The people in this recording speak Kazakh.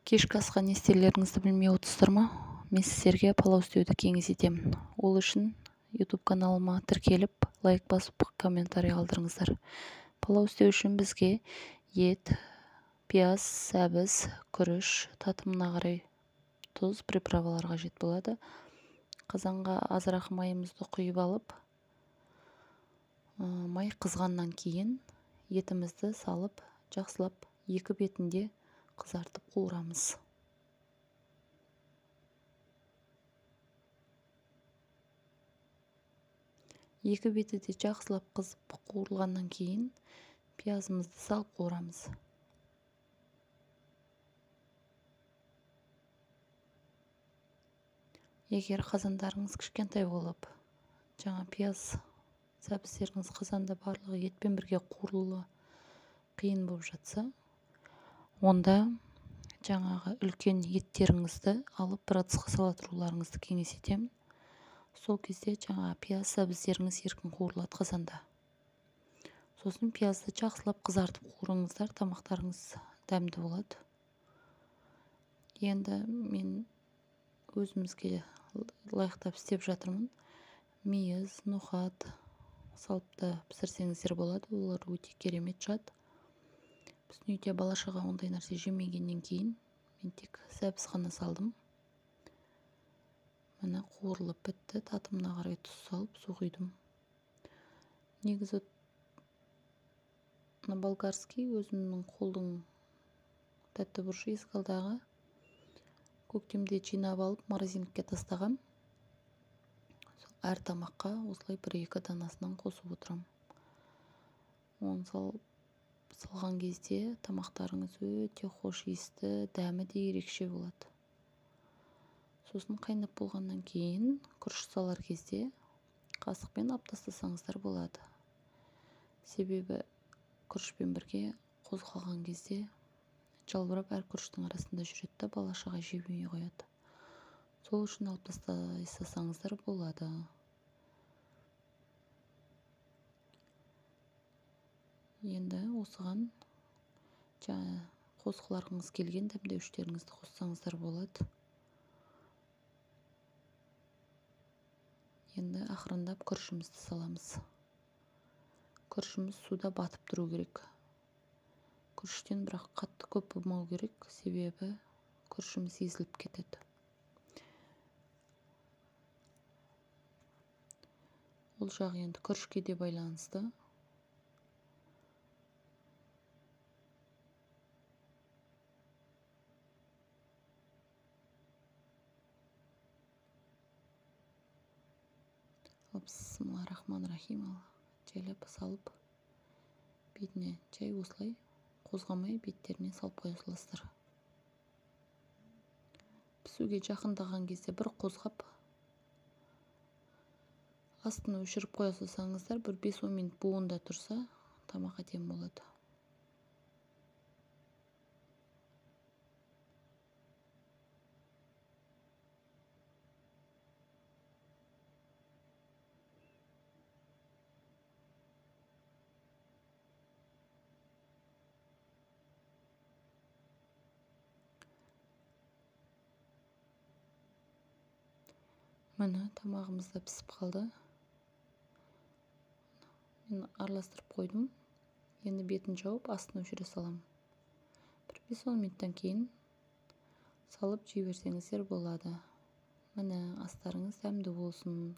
Кешкі асқа не істерлеріңізді білмей отырсыздар ма? Мен сіздерге палау істеуді кеңес етемін. Ол үшін YouTube каналыма тіркеліп, лайк басып, комментарий қалдырыңыздар. Палау істеу үшін бізге ет, пияз, сәбіз, күріш, татымына қарай тұз, приправалар қажет болады. Қазанға азырақ майымызды құйып алып, май қызғаннан кейін етімізді салып, жақсылап екі бетінде қызартып қуырамыз. Екі беті де жақсылап қызып қуырылғаннан кейін пиязымызды салып қуырамыз. Егер қазандарыңыз кішкентай болып, жаңа пияз сәбіздеріңіз қазанда барлығы етпен бірге қуырылуы қиын болып жатса, онда жаңағы үлкен еттеріңізді алып бір ыдысқа сала тұруларыңызды кеңес етемін. Сол кезде жаңа пияз сәбіздеріңіз еркін қуырылады қазанда. Сосын пиязды жақсылап қызартып қуырыңыздар, тамақтарыңыз дәмді болады. Енді мен өзімізге лайықтап істеп жатырмын. Мейіз, ноқат салып та пісірсеңіздер болады, олар өте керемет жат. Біздің үйде бала-шаға ондай нәрсе жемегеннен кейін мен тек сәбіз ғана салдым. Міне қуырылып бітті, татымына қарай тұз салып су құйдым. Негізі болгарский өзімнің қолдың тәтті бұрышы ескі алдағы. Көктемде жинап алып морозилікке тастағам. Әр тамаққа осылай 1-2 данасынан қосып отырам. Оны салған кезде тамақтарыңыз өте хош иісті, дәмі де ерекше болады. Сосын қайнап болғаннан кейін күріш салар кезде қасықпен ап тастасаңыздар болады. Себебі күрішпен бірге қозғалған кезде жалбырап әр күріштің арасында жүреді, бала-шаға жемей қояды. Сол үшін алып тастасаңыздар болады. Енді осыған қосқыларыңыз келген дәмдеуіштеріңізді қоссаңыздар болады. Енді ақырындап күрішімізді саламыз. Күрішіміз суда батып тұру керек. Күріштен бірақ қатты көп болмау керек, себебі күрішіміз езіліп кетеді. Ол жағы енді күрішке де байланысты. Бисмиллахир-рахманир-рахим. Жайлап салып, бетіне жай осылай қозғамай беттеріне салып қоя саласыздар. Пісуге жақындаған кезде бір қозғап, астын өшіріп қоя салсаңыздар, бір 5-10 минут буында тұрса, тамақ әдемі болады. Міне тамағымыз да пісіп қалды. Мен араластырып қойдым. Енді бетін жауып, астын өшіре салам. Бір 5-10 минуттан кейін салып жей берсеңіздер болады. Міне астарыңыз дәмді болсын.